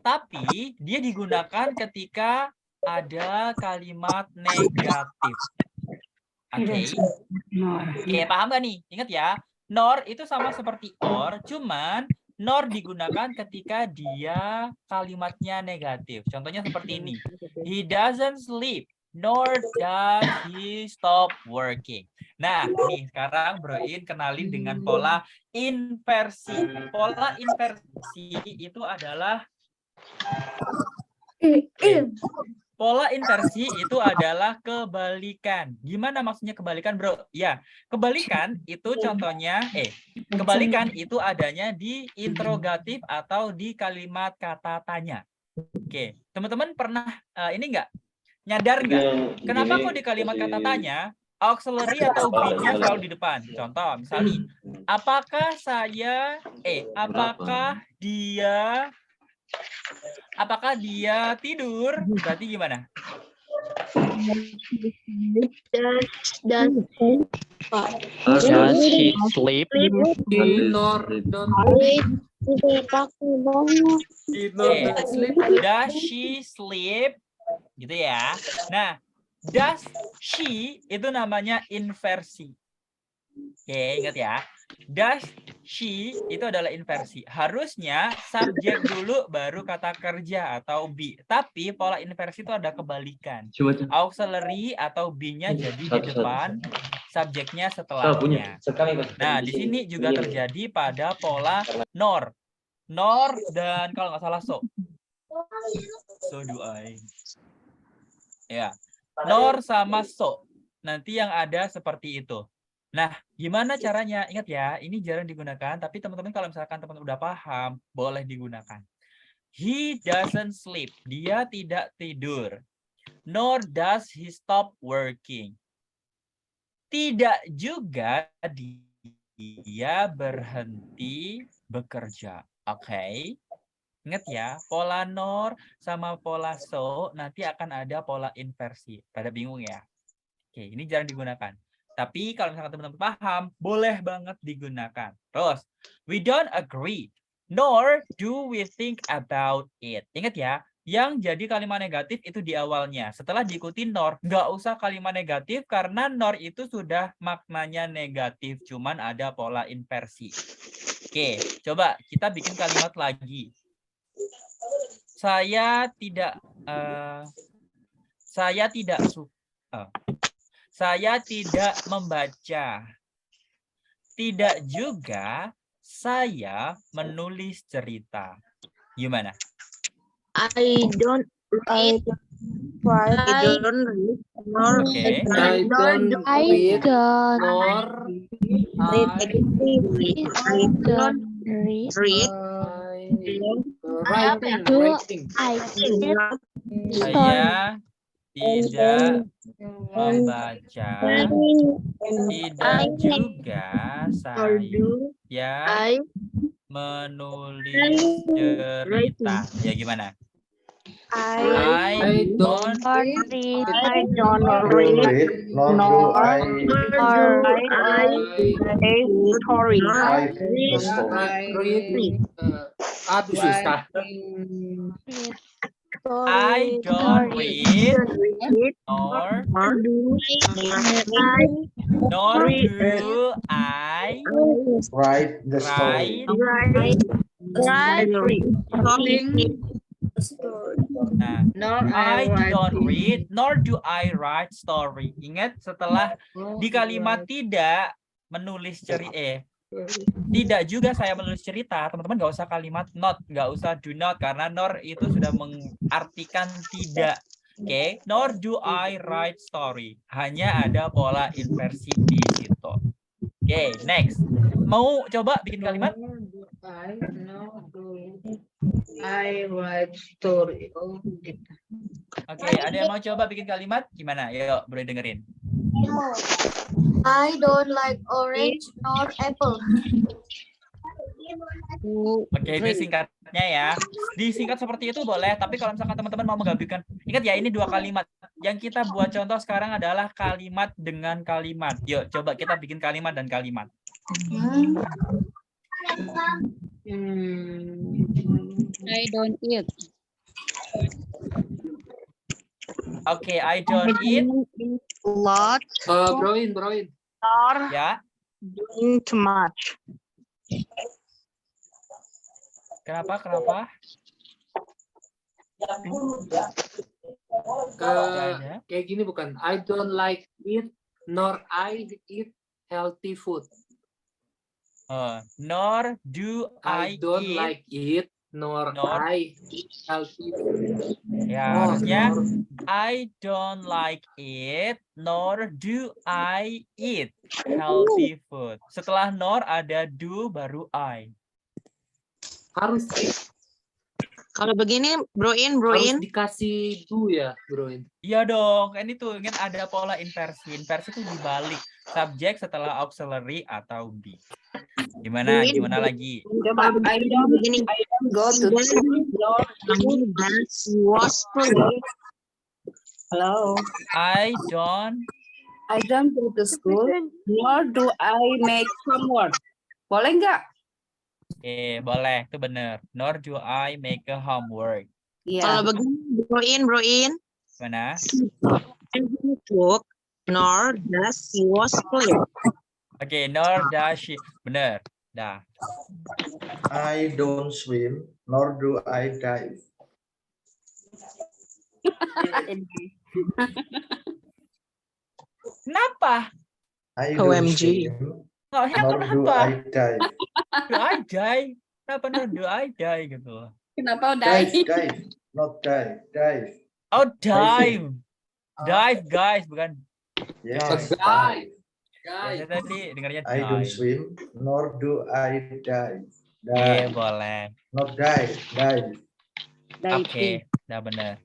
Tapi dia digunakan ketika ada kalimat negatif. Oke. Oke, paham gak nih? Ingat ya, nor itu sama seperti or, cuman nor digunakan ketika dia kalimatnya negatif. Contohnya seperti ini. He doesn't sleep, nor does he stop working. Nah, nih sekarang Broin kenalin dengan pola inversi. Pola inversi itu adalah pola inversi itu adalah kebalikan. Gimana maksudnya kebalikan, Bro? Ya, kebalikan itu contohnya, kebalikan itu adanya di interrogatif atau di kalimat kata tanya. Oke, teman-teman pernah ini enggak? Nyadar nggak? Kenapa kok di kalimat kata tanya, auxiliary atau be-nya selalu di depan? Contoh, misalnya, apakah dia tidur? Berarti gimana? Does she sleep? Does she sleep? Gitu ya. Nah, does she itu namanya inversi. Oke, ingat ya. Does she itu adalah inversi. Harusnya subjek dulu baru kata kerja atau be. Tapi pola inversi itu ada kebalikan. Auxiliary atau be-nya jadi di depan, subjeknya setelahnya. Nah, di sini juga terjadi pada pola nor. Nor dan kalau nggak salah so. So do I. Ya. Nor sama so. Nanti yang ada seperti itu. Nah, gimana caranya? Ingat ya, ini jarang digunakan, tapi teman-teman kalau misalkan teman-teman udah paham, boleh digunakan. He doesn't sleep. Dia tidak tidur. Nor does he stop working. Tidak juga dia berhenti bekerja. Oke. Ingat ya, pola nor sama pola so nanti akan ada pola inversi. Pada bingung ya? Oke, ini jarang digunakan. Tapi kalau misalkan teman-teman paham, boleh banget digunakan. Terus, we don't agree, nor do we think about it. Ingat ya, yang jadi kalimat negatif itu di awalnya. Setelah diikuti nor, nggak usah kalimat negatif karena nor itu sudah maknanya negatif. Cuman ada pola inversi. Oke, coba kita bikin kalimat lagi. Saya tidak membaca. Tidak juga saya menulis cerita. Gimana? I don't read. I don't read. Nor Okay. I don't read nor writing. Saya tidak membaca. Tidak juga saya menulis cerita. Ya gimana? I don't read. Nor do I Story. Aduh susah. I don't read nor do I write the story. Nah, I don't read nor do I write story. Ingat setelah di kalimat tidak menulis cerita tidak juga saya menulis cerita, teman-teman nggak usah kalimat not, nggak usah do not karena nor itu sudah mengartikan tidak. Oke, nor do I write story. Hanya ada pola inversi di situ. Oke, next. Mau coba bikin kalimat? I write story. Oh, gitu. Oke, ada yang mau coba bikin kalimat? Gimana? Yuk, boleh dengerin. I don't like orange nor apple. Oke, itu singkatnya ya. Disingkat seperti itu boleh, tapi kalau misalkan teman-teman mau menggabungkan, ingat ya ini 2 kalimat. Yang kita buat contoh sekarang adalah kalimat dengan kalimat. Yuk, coba kita bikin kalimat dan kalimat. I don't eat. Oke, I don't eat. Lot. Broin. Or Ya. doing too much. Kenapa? Kayak gini bukan? I don't like it, nor I eat healthy food. Nor do I don't eat. like it, nor I eat healthy food. Ya, harusnya I don't like it, nor do I eat healthy food. Setelah nor ada do baru I. Harus Kalau begini, broin. harus dikasih do ya, broin. Iya dong, kan itu kan ada pola inversi. Inversi itu dibalik subjek setelah auxiliary atau be. Gimana lagi? Coba, I don't go to school. Hello. I don't go to school, nor do I make homework. Boleh nggak? Boleh, itu benar. Nor do I make a homework. Kalau begini, broin. Mana? Cook, nor does he was play. Oke, nor does she. Bener. Dah. I don't swim, nor do I dive. Kenapa? I don't OMG. swim, Oh, ya nor do kenapa? I dive. Do I die? Kenapa nor do I die gitu? Kenapa Dive, not dive, dive. Oh, dive. Dive, guys, bukan. Yes, Dive. Saya tadi dengarnya I don't dive. swim, nor do I dive. Iya, Dive, boleh. not dive, dive. Oke, udah bener.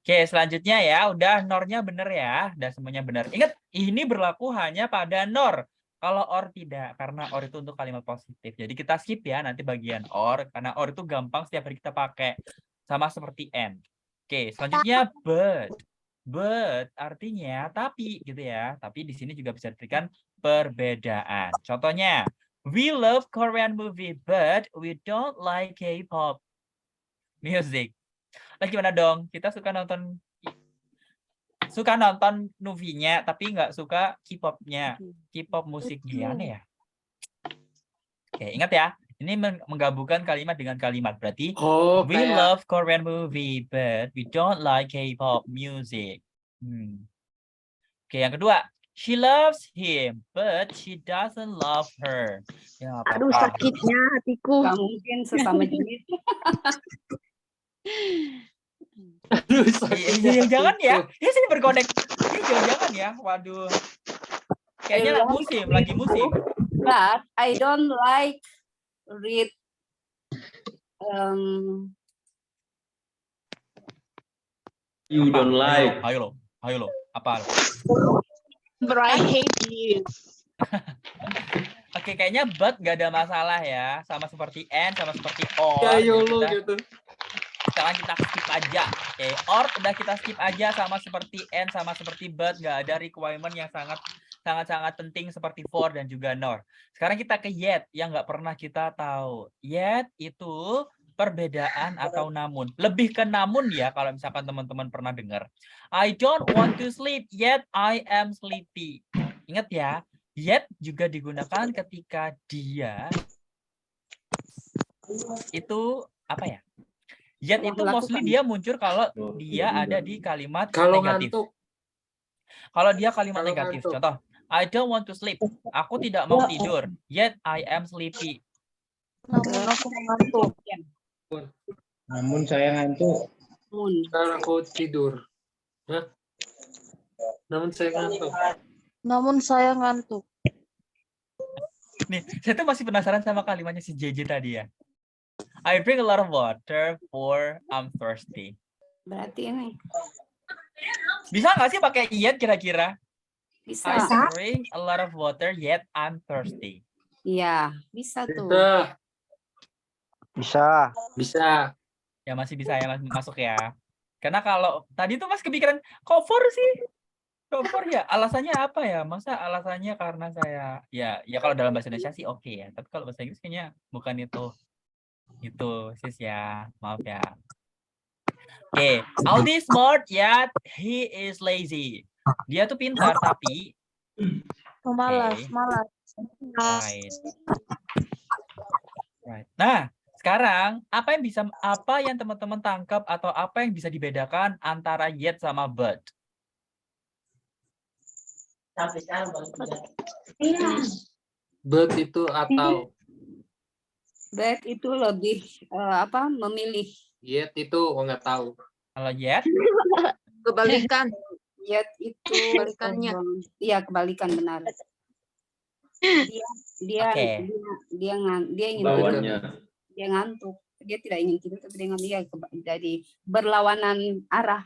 Oke, selanjutnya ya, udah nornya bener ya, udah semuanya bener. Ingat, ini berlaku hanya pada nor. Kalau or tidak, karena or itu untuk kalimat positif. Jadi kita skip ya nanti bagian or, karena or itu gampang setiap hari kita pakai. Sama seperti and. Oke, selanjutnya but. But artinya tapi gitu ya. Tapi di sini juga bisa diberikan perbedaan. Contohnya, we love Korean movie, but we don't like K-pop music. Nah, gimana dong? Kita suka nonton movie-nya, tapi nggak suka K-pop-nya, K-pop musiknya. Aneh ya. Oke, ingat ya. Ini menggabungkan kalimat dengan kalimat. Berarti, we love Korean movie, but we don't like K-pop music. Oke, yang kedua. She loves him, but she doesn't love her. Ya, Aduh, sakitnya hatiku. Gak mungkin sesama jenis. Jangan ya. Ini sini berkonek. Ini jangan ya. Waduh. Kayaknya lagi musim. But I don't like read You don't like. Ayo lo. Apa? But I hate you. Oke, kayaknya but gak ada masalah ya. Sama seperti and, sama seperti or. Ya YOLO gitu. Sekarang kita skip aja. Oke, or udah kita skip aja, sama seperti and, sama seperti but. Gak ada requirement yang sangat penting seperti for dan juga nor. Sekarang kita ke yet yang nggak pernah kita tahu. Yet itu perbedaan atau namun. Lebih ke namun ya kalau misalkan teman-teman pernah dengar. I don't want to sleep yet I am sleepy. Ingat ya, yet juga digunakan ketika dia itu apa ya? Yet itu mostly dia muncul kalau dia ada di kalimat negatif. Ngantuk. Kalau dia kalimat negatif, contoh, I don't want to sleep. Aku tidak mau tidur. Yet I am sleepy. Namun aku mengantuk. Namun saya ngantuk. Sekarang aku tidur. Hah? Namun saya ngantuk. Namun saya ngantuk. Nih, saya tuh masih penasaran sama kalimatnya si JJ tadi ya. I drink a lot of water for I'm thirsty. Berarti ini. Bisa nggak sih pakai yet kira-kira? Bisa. I drink a lot of water yet I'm thirsty. Iya, bisa tuh. Bisa. Ya masih bisa ya, masuk ya. Karena kalau tadi tuh Mas kepikiran cover sih. Cover ya, alasannya apa ya? Masa alasannya karena saya ya kalau dalam bahasa Indonesia sih oke ya. Tapi kalau bahasa Inggris kayaknya bukan itu. Itu sis ya. Maaf ya. Oke, Aldi smart yet he is lazy. Dia tuh pintar tapi Malas. Right. Nah, sekarang apa yang teman-teman tangkap atau apa yang bisa dibedakan antara yet sama but? But itu atau. But itu lebih memilih. Yet itu aku nggak tahu. Kalau yet? Kebalikan. Yet itu kebalikannya. Iya, kebalikan benar. Dia ingin tidur. Dia ngantuk. Dia tidak ingin tidur tapi dia jadi berlawanan arah.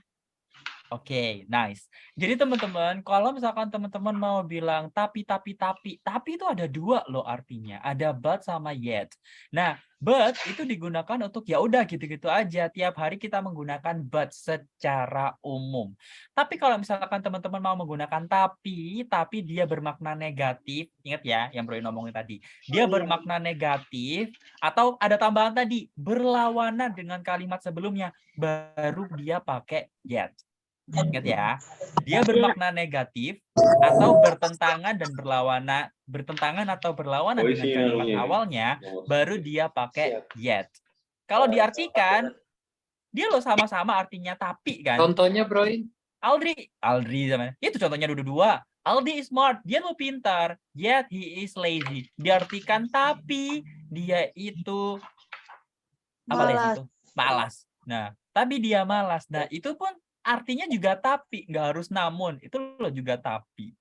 Oke, nice. Jadi teman-teman, kalau misalkan teman-teman mau bilang tapi itu ada dua loh artinya. Ada but sama yet. Nah, but itu digunakan untuk ya udah gitu-gitu aja. Tiap hari kita menggunakan but secara umum. Tapi kalau misalkan teman-teman mau menggunakan tapi dia bermakna negatif, ingat ya yang Bro ngomongin tadi. Dia bermakna negatif atau ada tambahan tadi berlawanan dengan kalimat sebelumnya, baru dia pakai yet. Ingat ya, dia bermakna negatif atau bertentangan dan bertentangan atau berlawanan dengan kalimat awalnya, baru dia pakai yet. Kalau diartikan, dia lo sama-sama artinya tapi kan. Contohnya, Bro. Aldri sama. Itu contohnya dua. Aldi is smart, dia lo pintar. Yet he is lazy. Diartikan tapi dia itu malas. Nah, tapi dia malas. Nah, itu pun artinya juga tapi, nggak harus namun. Itu lo juga tapi.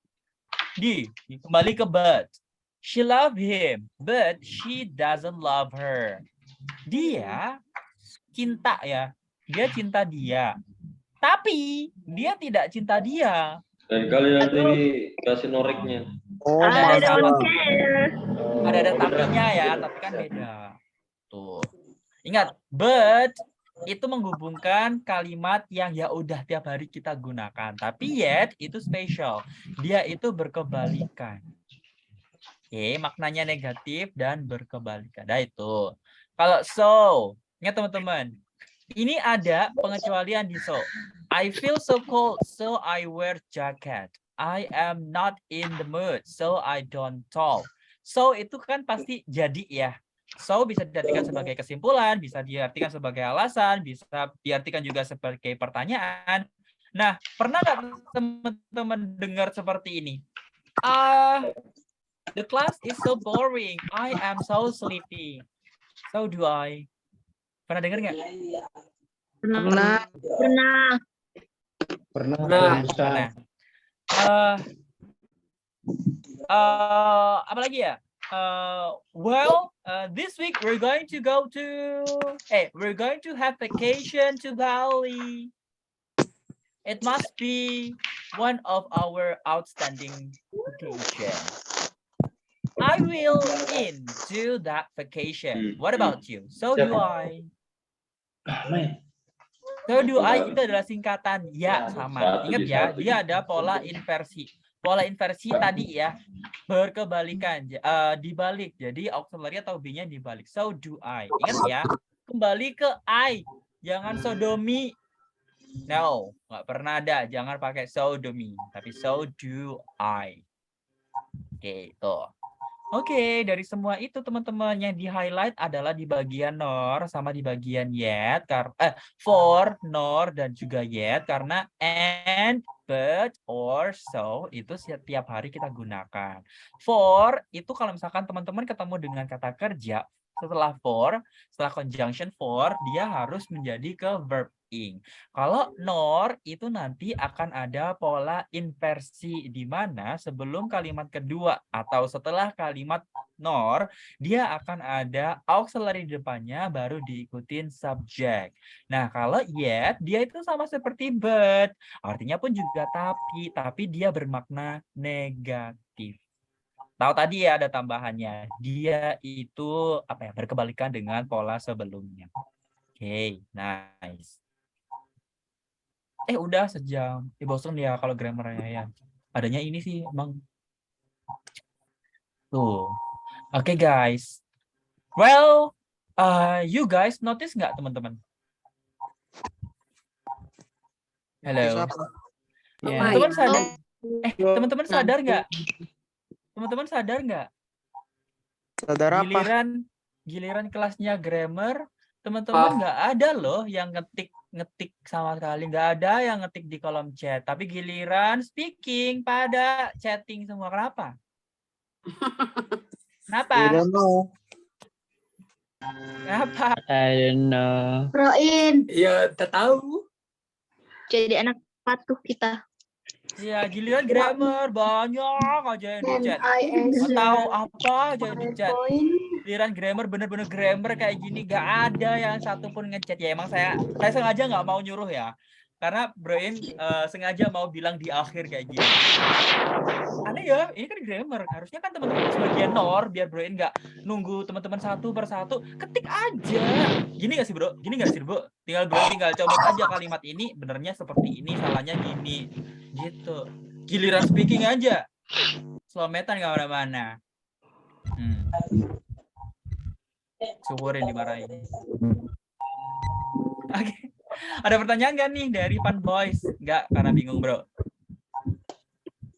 Kembali ke but. She love him, but she doesn't love her. Dia cinta ya. Dia cinta dia. Tapi dia tidak cinta dia. Dan kali nanti kasih noreknya. Ada tapinya ya, tapi kan beda. Tuh. Ingat, but itu menghubungkan kalimat yang ya udah tiap hari kita gunakan. Tapi yet itu spesial. Dia itu berkebalikan. Oke, maknanya negatif dan berkebalikan. Nah itu. Kalau so, ingat teman-teman. Ini ada pengecualian di so. I feel so cold, so I wear jacket. I am not in the mood, so I don't talk. So itu kan pasti jadi ya. So bisa diartikan sebagai kesimpulan, bisa diartikan sebagai alasan, bisa diartikan juga sebagai pertanyaan. Nah, pernah nggak teman-teman dengar seperti ini? The class is so boring. I am so sleepy. So do I. Pernah dengar nggak? Pernah. Apa lagi ya? This week we're going to have vacation to Bali. It must be one of our outstanding vacation. I will into that vacation. What about you? So do I. So do I itu adalah singkatan ya sama. Ingat ya, dia ada pola inversi. Pola inversi tadi ya berkebalikan, dibalik. Jadi auxiliary atau be-nya dibalik. So do I. Ingat ya, kembali ke I. Jangan sodomi. No, nggak pernah ada. Jangan pakai sodomi, tapi so do I. Oke, tuh. Oke, dari semua itu teman-teman yang di-highlight adalah di bagian nor sama di bagian yet, for, nor, dan juga yet, karena and, but, or, so itu setiap hari kita gunakan. For itu kalau misalkan teman-teman ketemu dengan kata kerja, setelah conjunction for, dia harus menjadi ke verb ing. Kalau nor itu nanti akan ada pola inversi di mana sebelum kalimat kedua atau setelah kalimat nor dia akan ada auxiliary di depannya baru diikutin subject. Nah, kalau yet dia itu sama seperti but, artinya pun juga tapi dia bermakna negatif. Tahu tadi ya ada tambahannya. Dia itu berkebalikan dengan pola sebelumnya. Oke, nice. Udah sejam. Bosan ya kalau grammarnya ya. Adanya ini sih emang. Tuh. Oke, guys. Well, you guys notice nggak teman-teman? Halo. Teman-teman sadar? Teman-teman sadar nggak? Teman-teman sadar nggak? Sadar apa? Giliran kelasnya grammar, teman-teman nggak ada loh yang ngetik sama sekali, nggak ada yang ngetik di kolom chat, tapi giliran speaking pada chatting semua. Kenapa? I don't know. Kenapa? I don't know. Roin. Ya, tak tahu. Jadi anak patuh kita. Ya, giliran grammar banyak aja yang di chat. Nggak tahu apa aja yang di chat. Giliran grammar bener-bener grammar kayak gini gak ada yang satu pun ngechat ya. Emang saya sengaja nggak mau nyuruh ya, karena Broin sengaja mau bilang di akhir kayak gini. Aneh ya, ini kan grammar, harusnya kan teman-teman sebagian nor biar Broin nggak nunggu teman-teman satu persatu, ketik aja. Gini nggak sih bro? Gini nggak sih bro? Tinggal coba aja kalimat ini benernya seperti ini, salahnya gini, gitu. Giliran speaking aja, slometan nggak mana-mana. Syukurin dimarahin. Oke. Ada pertanyaan nggak nih dari Fun Boys? Nggak, karena bingung bro.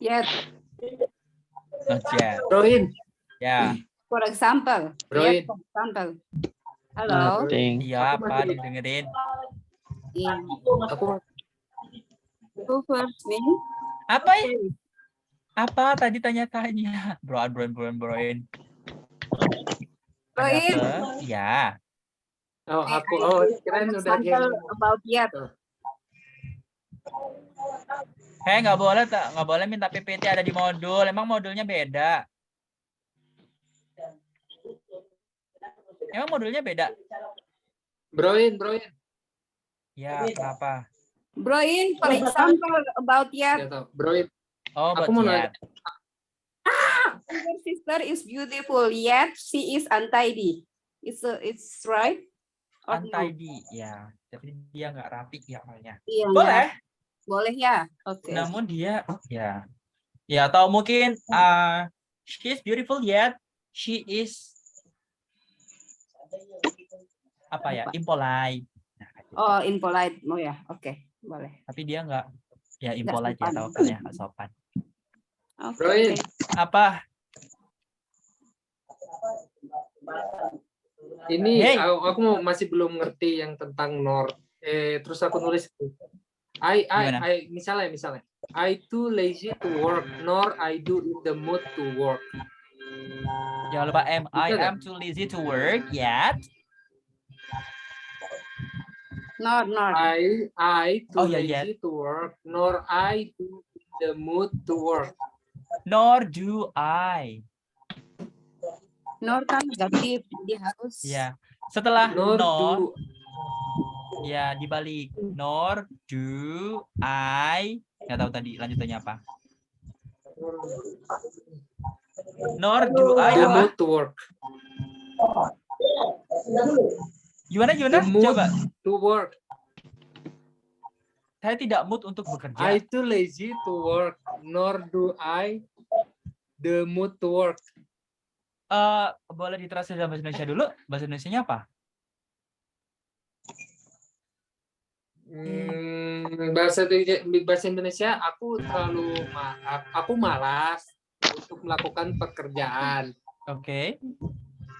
Yes. Not yet. Broin. Ya. For example. Broin. Yes, for example. Halo. Iya, Pak, dengerin. Iya. Aku Who first me? Apa ya? Apa tadi tanya-tanya? Broin. Broin. Iya. Oh, aku kirain udah Example about yet. Nggak boleh minta PPT ada di modul. Emang modulnya beda. Emang modulnya beda. Broin. Ya, kenapa? Broin, for example about yet. Broin. Oh, aku mau nanya. Your sister is beautiful, yet she is untidy. It's right? Or no? Untidy, ya. Tapi dia nggak rapi ya makanya. Iya, Boleh. Boleh ya. Oke. Namun dia, ya. Ya, atau mungkin she is beautiful yet she is apa ya? Impolite. Oh, impolite. Oh ya, oke. Boleh. Tapi dia nggak, ya impolite ya, tahu kan ya, nggak sopan. Oke. Apa? Ini aku masih belum ngerti yang tentang nor. Terus aku nulis misalnya I too lazy to work nor I do in the mood to work. Jangan lupa I am too lazy to work yet. Not. I too lazy yet. to work nor I do in the mood to work. Nor do I. Nor kan negatif, dia harus. Ya. Setelah nor ya dibalik. Nor do I. Nggak tahu tadi lanjutannya apa. Nor do I the apa? mood to work. Gimana? The mood Coba. To work. Saya tidak mood untuk bekerja. I too lazy to work, nor do I the mood to work. Boleh ditranslate dalam bahasa Indonesia dulu. Bahasa Indonesianya apa? Bahasa Indonesia aku malas untuk melakukan pekerjaan. Oke.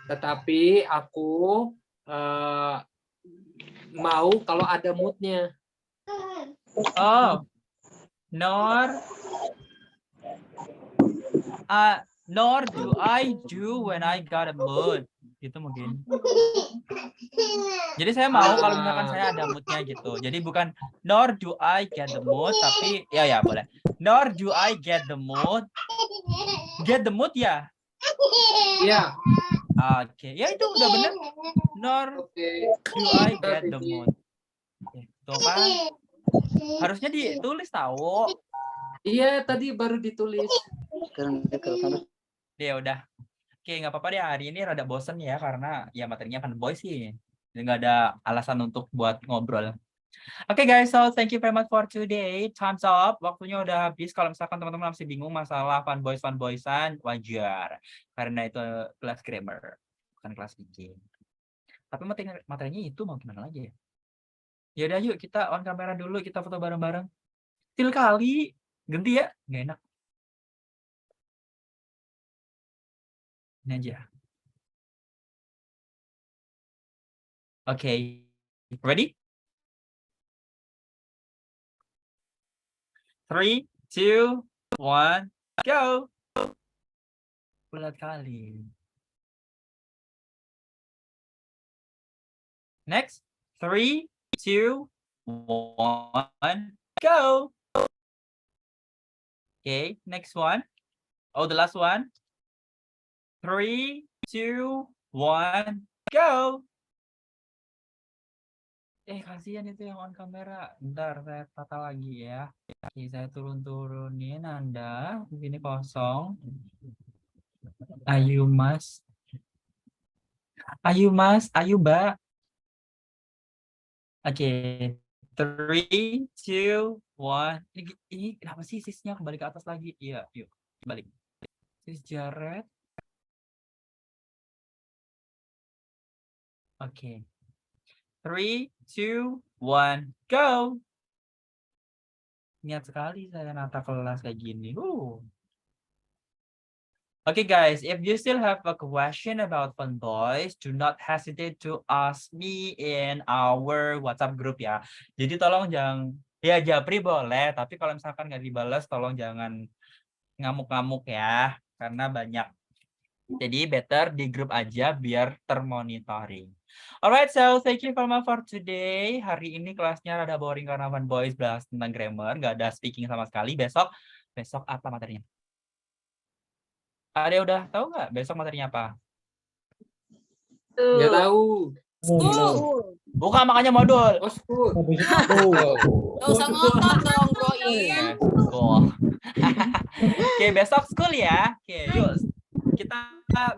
Tetapi aku mau kalau ada moodnya. Oh, nor do I do when I got a mood. Gitu mungkin. Jadi saya mau kalau misalkan saya ada moodnya gitu. Jadi bukan nor do I get the mood, tapi ya boleh. Nor do I get the mood. Get the mood ya? Iya. Oke, ya itu udah bener. Nor do I get the mood. Tuh kan? Harusnya ditulis tahu. Iya, tadi baru ditulis. Ya udah. Oke, nggak apa-apa deh, hari ini rada bosen ya karena ya materinya Fun Boys sih. Nggak ada alasan untuk buat ngobrol. Oke guys, so thank you very much for today. Time's up. Waktunya udah habis. Kalau misalkan teman-teman masih bingung masalah Fun Boysan, wajar. Karena itu kelas grammar, bukan kelas bikin. Tapi materinya itu mau gimana lagi ya? Ya udah yuk kita on kamera dulu, kita foto bareng-bareng. Til kali. Ganti ya? Nggak enak. Ini aja. Oke. Ready? 3, 2, 1, go! Bulat kali. Next. 3, 2, 1, go! Okay, next one. Oh, the last one. 3, 2, 1, go! Kasihan itu yang on kamera. Bentar, saya tata lagi ya. Oke, saya turunin Anda. Ini kosong. Ayu Mas. Ayu Mas, ayu Mbak. Oke. 3, 2, 1. Ini kenapa sih sisnya kembali ke atas lagi? Iya, yuk. Balik. Sis Jared. Oke. 3, 2, 1, go. Niat sekali saya nata kelas kayak gini. Okay, guys, if you still have a question about Fun Boys, do not hesitate to ask me in our WhatsApp group ya. Jadi tolong jangan, ya Japri boleh, tapi kalau misalkan nggak dibalas, tolong jangan ngamuk-ngamuk ya, karena banyak. Jadi better di grup aja biar termonitoring. Alright, so thank you very much for today. Hari ini kelasnya rada boring karena Fun Boys bahas tentang grammar, nggak ada speaking sama sekali. Besok apa materinya? Ada udah tahu nggak besok materinya apa? Nggak tahu. Bukan makanya modul. Oh, school. Gak usah ngotot dong, Bro In. Oke, besok school ya. Oke, yuk. Kita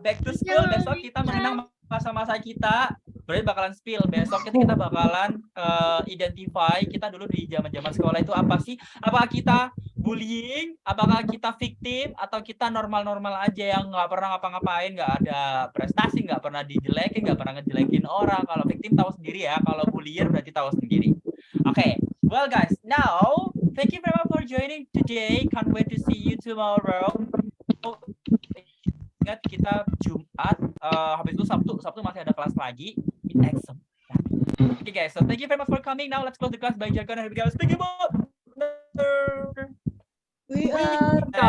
back to school. Besok kita mengenang masa-masa kita. Berarti bakalan spill. Besok kita bakalan identify kita dulu di zaman-zaman sekolah itu apa sih? Apakah kita bullying? Apakah kita victim? Atau kita normal-normal aja yang nggak pernah ngapa-ngapain, nggak ada prestasi, nggak pernah dijelekin, nggak pernah ngejelekin orang. Kalau victim tahu sendiri ya. Kalau bullier berarti tahu sendiri. Oke, well guys, now thank you very much for joining today. Can't wait to see you tomorrow. Ingat kita Jumat, habis itu Sabtu masih ada kelas lagi in exam. Okay guys, so thank you very much for coming. Now let's close the class by jargon and we go speaking about. We are the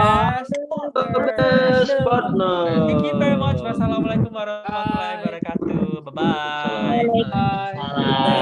best partner. Thank you very much. Wassalamualaikum warahmatullahi wabarakatuh. Bye bye. Bye.